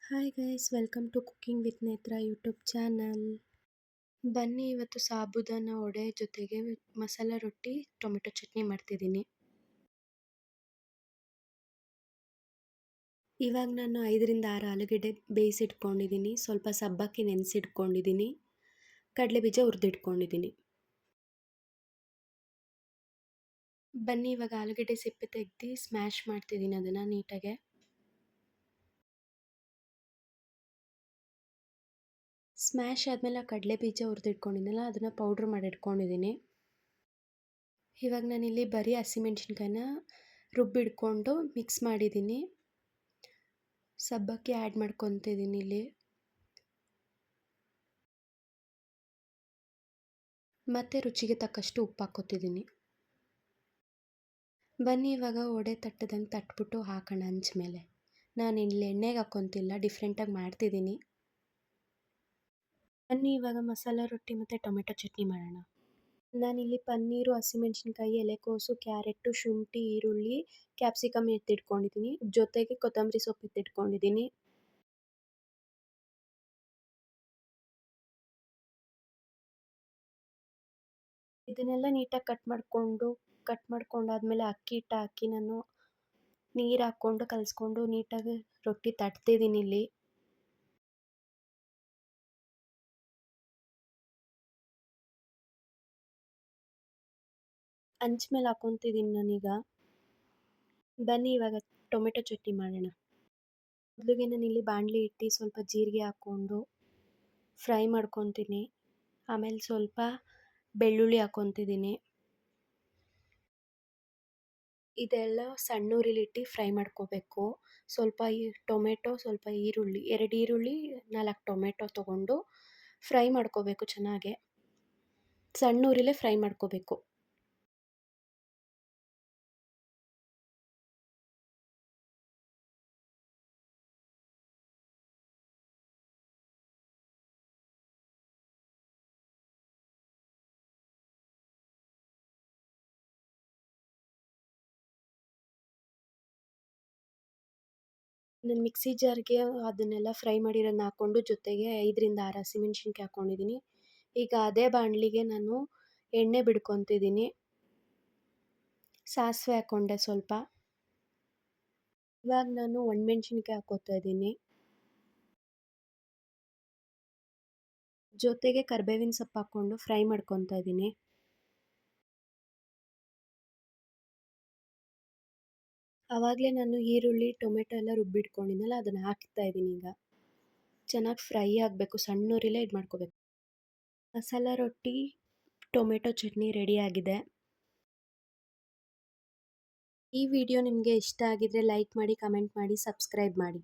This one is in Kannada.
Hi guys, welcome to cooking with Netra YouTube channel. ಬನ್ನಿ ಇವತ್ತು ಸಾಬುದಾನ ವಡೆ ಜೊತೆಗೆ ಮಸಾಲ ರೊಟ್ಟಿ ಟೊಮೆಟೊ ಚಟ್ನಿ ಮಾಡ್ತಿದ್ದೀನಿ. ಇವಾಗ ನಾನು 5ರಿಂದ 6 ಆಲೂಗಡ್ಡೆ ಬೇಯಿಸಿಟ್ಕೊಂಡಿದ್ದೀನಿ. ಸ್ವಲ್ಪ ಸಬ್ಬಕ್ಕಿ ನೆನೆಸಿಟ್ಕೊಂಡಿದ್ದೀನಿ. ಕಡಲೆ ಬೀಜ ಹುರಿದಿಟ್ಕೊಂಡಿದ್ದೀನಿ. ಬನ್ನಿ ಇವಾಗ ಆಲೂಗಡ್ಡೆ ಸಿಪ್ಪೆ ತೆಗೆದು ಸ್ಮ್ಯಾಶ್ ಮಾಡ್ತಿದ್ದೀನಿ ಅದನ್ನು ನೀಟಾಗೆ. ಸ್ಮ್ಯಾಶ್ ಆದಮೇಲೆ ಕಡಲೆ ಬೀಜ ಹುರಿದಿಟ್ಕೊಂಡಿದ್ದೆನಲ್ಲ ಅದನ್ನು ಪೌಡ್ರ್ ಮಾಡಿಟ್ಕೊಂಡಿದ್ದೀನಿ. ಇವಾಗ ನಾನಿಲ್ಲಿ ಬರೀ ಹಸಿಮೆಣ್ಸಿನ್ಕಾಯಿನ ರುಬ್ಬಿಡ್ಕೊಂಡು ಮಿಕ್ಸ್ ಮಾಡಿದ್ದೀನಿ. ಸಬ್ಬಕ್ಕಿ ಆ್ಯಡ್ ಮಾಡ್ಕೊತಿದ್ದೀನಿ ಇಲ್ಲಿ. ಮತ್ತು ರುಚಿಗೆ ತಕ್ಕಷ್ಟು ಉಪ್ಪು ಹಾಕ್ಕೊತಿದ್ದೀನಿ. ಬನ್ನಿ ಇವಾಗ ವಡೆ ತಟ್ಟದಂಗೆ ತಟ್ಬಿಟ್ಟು ಹಾಕೋಣ ಹಂಚ್ ಮೇಲೆ. ನಾನು ಇಲ್ಲಿ ಎಣ್ಣೆಗೆ ಹಾಕ್ಕೊತಿಲ್ಲ, ಡಿಫ್ರೆಂಟಾಗಿ ಮಾಡ್ತಿದ್ದೀನಿ. ಬನ್ನಿ ಇವಾಗ ಮಸಾಲ ರೊಟ್ಟಿ ಮತ್ತು ಟೊಮೆಟೊ ಚಟ್ನಿ ಮಾಡೋಣ. ನಾನಿಲ್ಲಿ ಪನ್ನೀರು, ಹಸಿಮೆಣ್ಸಿನ್ಕಾಯಿ, ಎಲೆಕೋಸು, ಕ್ಯಾರೆಟು, ಶುಂಠಿ, ಈರುಳ್ಳಿ, ಕ್ಯಾಪ್ಸಿಕಮ್ ಎತ್ತಿಟ್ಕೊಂಡಿದ್ದೀನಿ. ಜೊತೆಗೆ ಕೊತ್ತಂಬರಿ ಸೊಪ್ಪು ಎತ್ತಿಟ್ಕೊಂಡಿದ್ದೀನಿ. ಇದನ್ನೆಲ್ಲ ನೀಟಾಗಿ ಕಟ್ ಮಾಡ್ಕೊಂಡಾದ್ಮೇಲೆ ಅಕ್ಕಿ ಹಿಟ್ಟು ಹಾಕಿ ನಾನು ನೀರು ಹಾಕ್ಕೊಂಡು ಕಲಿಸ್ಕೊಂಡು ನೀಟಾಗಿ ರೊಟ್ಟಿ ತಟ್ತಿದ್ದೀನಿ ಇಲ್ಲಿ. ಹಂಚ್ ಮೇಲೆ ಹಾಕ್ಕೊತಿದ್ದೀನಿ ನಾನೀಗ. ಬನ್ನಿ ಇವಾಗ ಟೊಮೆಟೊ ಚಟ್ನಿ ಮಾಡೋಣ. ಮೊದಲಿಗೆ ನಾನಿಲ್ಲಿ ಬಾಣಲಿ ಇಟ್ಟು ಸ್ವಲ್ಪ ಜೀರಿಗೆ ಹಾಕ್ಕೊಂಡು ಫ್ರೈ ಮಾಡ್ಕೊತೀನಿ. ಆಮೇಲೆ ಸ್ವಲ್ಪ ಬೆಳ್ಳುಳ್ಳಿ ಹಾಕ್ಕೊತಿದ್ದೀನಿ. ಇದೆಲ್ಲ ಸಣ್ಣ ಉರಿಲಿಟ್ಟು ಫ್ರೈ ಮಾಡ್ಕೋಬೇಕು. ಸ್ವಲ್ಪ ಟೊಮೆಟೊ, ಸ್ವಲ್ಪ ಈರುಳ್ಳಿ, 2 ಈರುಳ್ಳಿ, 4 ಟೊಮೆಟೊ ತೊಗೊಂಡು ಫ್ರೈ ಮಾಡ್ಕೋಬೇಕು ಚೆನ್ನಾಗೆ. ಸಣ್ಣ ಉರಿಲೇ ಫ್ರೈ ಮಾಡ್ಕೋಬೇಕು. ನಾನು ಮಿಕ್ಸಿ ಜಾರ್ಗೆ ಅದನ್ನೆಲ್ಲ ಫ್ರೈ ಮಾಡಿರೋದನ್ನ ಹಾಕ್ಕೊಂಡು ಜೊತೆಗೆ 5ರಿಂದ 6 ಹಸಿಮೆಣ್ಸಿನ್ಕಾಯಿ ಹಾಕ್ಕೊಂಡಿದ್ದೀನಿ. ಈಗ ಅದೇ ಬಾಣಲಿಗೆ ನಾನು ಎಣ್ಣೆ ಬಿಡ್ಕೊತಿದ್ದೀನಿ. ಸಾಸಿವೆ ಹಾಕ್ಕೊಂಡೆ ಸ್ವಲ್ಪ. ಇವಾಗ ನಾನು ಒಣಮೆಣ್ಸಿನ್ಕಾಯಿ ಹಾಕ್ಕೋತಾ ಇದ್ದೀನಿ. ಜೊತೆಗೆ ಕರಿಬೇವಿನ ಸೊಪ್ಪು ಹಾಕ್ಕೊಂಡು ಫ್ರೈ ಮಾಡ್ಕೊತಾ ಇದ್ದೀನಿ. ಆವಾಗಲೇ ನಾನು ಈರುಳ್ಳಿ, ಟೊಮೆಟೊ ಎಲ್ಲ ರುಬ್ಬಿಟ್ಕೊಂಡಿದ್ನಲ್ಲ ಅದನ್ನು ಹಾಕ್ತಾ ಇದ್ದೀನಿ ಈಗ. ಚೆನ್ನಾಗಿ ಫ್ರೈ ಆಗಬೇಕು, ಸಣ್ಣ ಉರಿಲೇ ಇದು ಮಾಡ್ಕೋಬೇಕು. ಮಸಾಲ ರೊಟ್ಟಿ ಟೊಮೆಟೊ ಚಟ್ನಿ ರೆಡಿಯಾಗಿದೆ. ಈ ವಿಡಿಯೋ ನಿಮಗೆ ಇಷ್ಟ ಆಗಿದ್ರೆ ಲೈಕ್ ಮಾಡಿ, ಕಮೆಂಟ್ ಮಾಡಿ, ಸಬ್ಸ್ಕ್ರೈಬ್ ಮಾಡಿ.